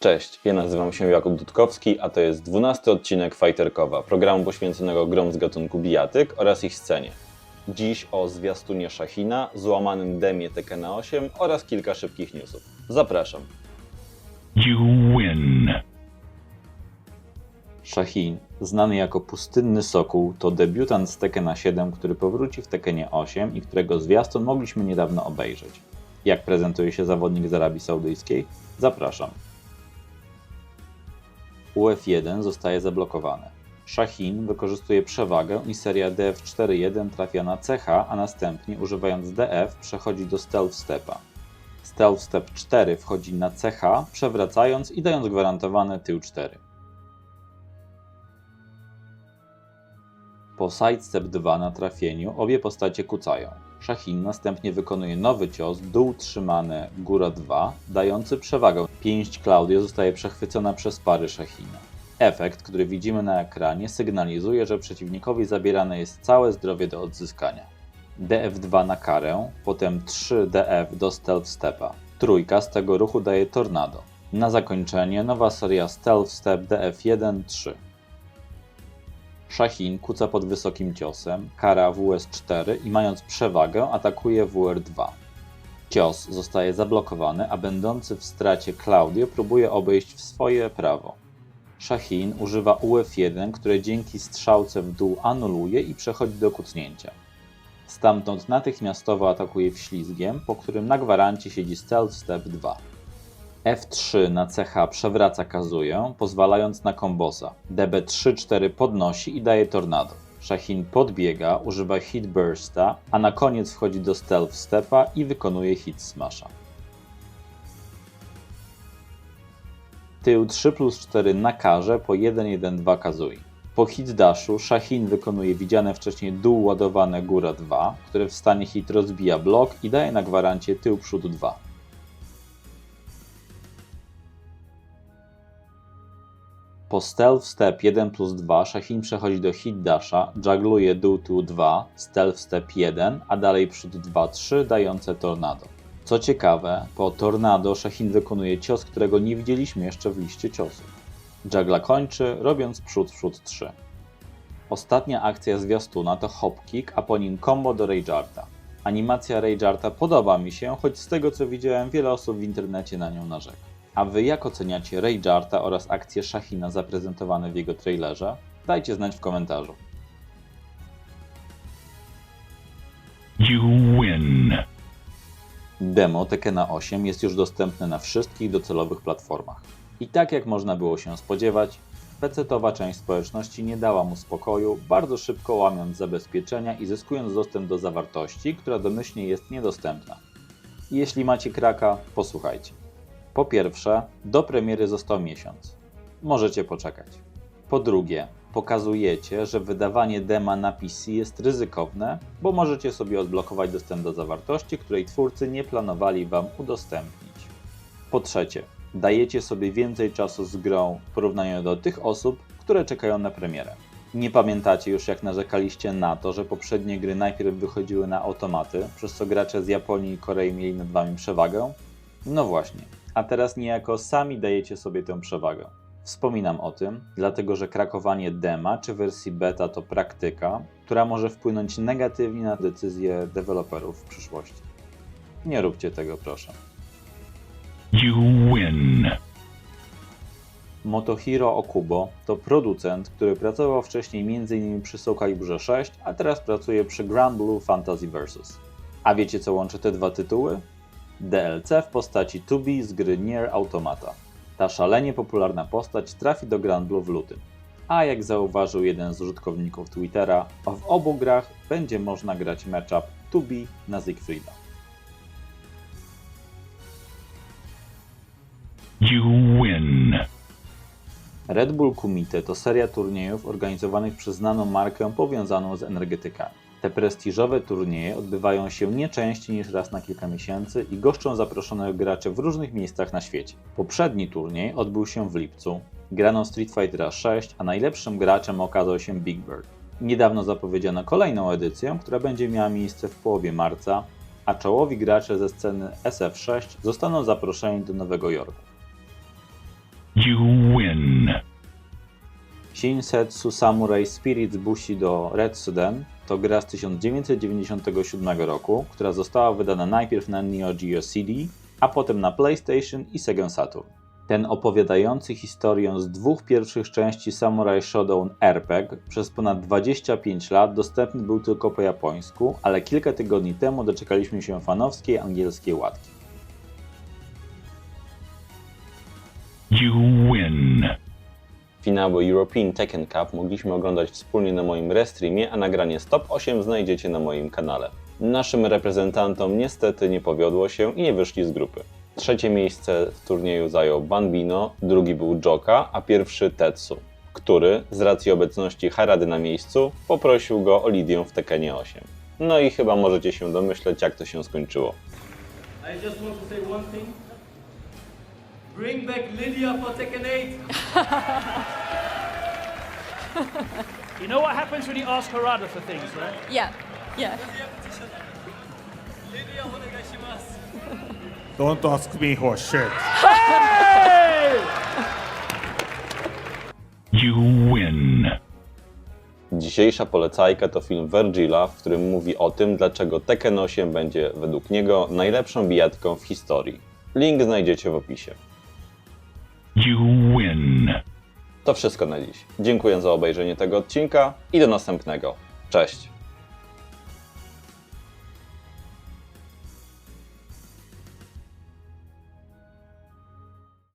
Cześć, ja nazywam się Jakub Dudkowski, a to jest 12 odcinek Fighterkowa, programu poświęconego grom z gatunku bijatyk oraz ich scenie. Dziś o zwiastunie Shahina, złamanym demie Tekkena 8 oraz kilka szybkich newsów. Zapraszam. You win. Shahin, znany jako Pustynny Sokół, to debiutant z Tekkena 7, który powróci w Tekkenie 8 i którego zwiastun mogliśmy niedawno obejrzeć. Jak prezentuje się zawodnik z Arabii Saudyjskiej? Zapraszam. UF1 zostaje zablokowane. Shahin wykorzystuje przewagę i seria DF4-1 trafia na CH, a następnie używając DF przechodzi do Stealth Stepa. Stealth Step 4 wchodzi na CH, przewracając i dając gwarantowany tył 4. Po Sidestep 2 na trafieniu obie postacie kucają. Shahin następnie wykonuje nowy cios, dół trzymany, góra 2, dający przewagę. Pięść Claudio zostaje przechwycona przez pary Shahina. Efekt, który widzimy na ekranie, sygnalizuje, że przeciwnikowi zabierane jest całe zdrowie do odzyskania. DF2 na karę, potem 3 DF do Stealth Stepa. Trójka z tego ruchu daje Tornado. Na zakończenie nowa seria Stealth Step DF1-3. Shahin kuca pod wysokim ciosem, kara WS4 i mając przewagę atakuje WR2. Cios zostaje zablokowany, a będący w stracie Claudio próbuje obejść w swoje prawo. Shahin używa UF1, które dzięki strzałce w dół anuluje i przechodzi do kucnięcia. Stamtąd natychmiastowo atakuje wślizgiem, po którym na gwarancie siedzi Stealth Step 2. F3 na CH przewraca Kazuję, pozwalając na kombosa. DB3-4 podnosi i daje Tornado. Shahin podbiega, używa Hit Bursta, a na koniec wchodzi do Stealth Stepa i wykonuje Hit Smasha. Tył 3+4 na karze po 1-1-2 Kazui. Po hit dashu Shahin wykonuje widziane wcześniej dół ładowane góra 2, które w stanie hit rozbija blok i daje na gwarancie tył przód 2. Po Stealth Step 1+2 Shahin przechodzi do hit dasha, juggluje dół tył 2, Stealth Step 1, a dalej przód 2-3 dające Tornado. Co ciekawe, po Tornado Shahin wykonuje cios, którego nie widzieliśmy jeszcze w liście ciosów. Juggla kończy, robiąc przód 3. Ostatnia akcja zwiastuna to hop kick, a po nim combo do Ragearta. Animacja Ragearta podoba mi się, choć z tego co widziałem wiele osób w internecie na nią narzeka. A wy jak oceniacie Ragearta oraz akcje Shahina zaprezentowane w jego trailerze? Dajcie znać w komentarzu. You win. Demo Tekkena 8 jest już dostępne na wszystkich docelowych platformach. I tak jak można było się spodziewać, PC-towa część społeczności nie dała mu spokoju, bardzo szybko łamiąc zabezpieczenia i zyskując dostęp do zawartości, która domyślnie jest niedostępna. Jeśli macie kraka, posłuchajcie. Po pierwsze, do premiery został miesiąc. Możecie poczekać. Po drugie, pokazujecie, że wydawanie dema na PC jest ryzykowne, bo możecie sobie odblokować dostęp do zawartości, której twórcy nie planowali wam udostępnić. Po trzecie, dajecie sobie więcej czasu z grą w porównaniu do tych osób, które czekają na premierę. Nie pamiętacie już, jak narzekaliście na to, że poprzednie gry najpierw wychodziły na automaty, przez co gracze z Japonii i Korei mieli nad wami przewagę? No właśnie, a teraz niejako sami dajecie sobie tę przewagę. Wspominam o tym, dlatego że krakowanie dema czy wersji beta to praktyka, która może wpłynąć negatywnie na decyzje deweloperów w przyszłości. Nie róbcie tego, proszę. You win. Motohiro Okubo to producent, który pracował wcześniej m.in. przy Soul Calibur 6, a teraz pracuje przy Granblue Fantasy Versus. A wiecie co łączy te dwa tytuły? DLC w postaci 2B z gry Nier Automata. Ta szalenie popularna postać trafi do Granblue w lutym. A jak zauważył jeden z użytkowników Twittera, w obu grach będzie można grać matchup 2B na Siegfrieda. You win. Red Bull Kumite to seria turniejów organizowanych przez znaną markę powiązaną z energetykami. Te prestiżowe turnieje odbywają się nie częściej niż raz na kilka miesięcy i goszczą zaproszonych graczy w różnych miejscach na świecie. Poprzedni turniej odbył się w lipcu. Grano Street Fightera 6, a najlepszym graczem okazał się Big Bird. Niedawno zapowiedziano kolejną edycję, która będzie miała miejsce w połowie marca, a czołowi gracze ze sceny SF6 zostaną zaproszeni do Nowego Jorku. You win. Shinsetsu Samurai Spirits Bushido Retsuden to gra z 1997 roku, która została wydana najpierw na Neo Geo CD, a potem na PlayStation i Sega Saturn. Ten opowiadający historię z dwóch pierwszych części Samurai Shodown RPG przez ponad 25 lat dostępny był tylko po japońsku, ale kilka tygodni temu doczekaliśmy się fanowskiej angielskiej łatki. You win. Finały European Tekken Cup mogliśmy oglądać wspólnie na moim restreamie, a nagranie z Top 8 znajdziecie na moim kanale. Naszym reprezentantom niestety nie powiodło się i nie wyszli z grupy. Trzecie miejsce w turnieju zajął Banbino, drugi był Joka, a pierwszy Tetsu, który z racji obecności Harady na miejscu poprosił go o Lidię w Tekkenie 8. No i chyba możecie się domyśleć, jak to się skończyło. I just want to say one thing. Bring back Lydia for Tekken 8. You know what happens when you ask Harada for things, right? Yeah, yeah. Lydia, onegaishimasu. Don't ask me for shit. You win. Dzisiejsza polecajka to film Vergila, w którym mówi o tym, dlaczego Tekken 8 będzie według niego najlepszą bijatką w historii. Link znajdziecie w opisie. You win. To wszystko na dziś. Dziękuję za obejrzenie tego odcinka i do następnego. Cześć!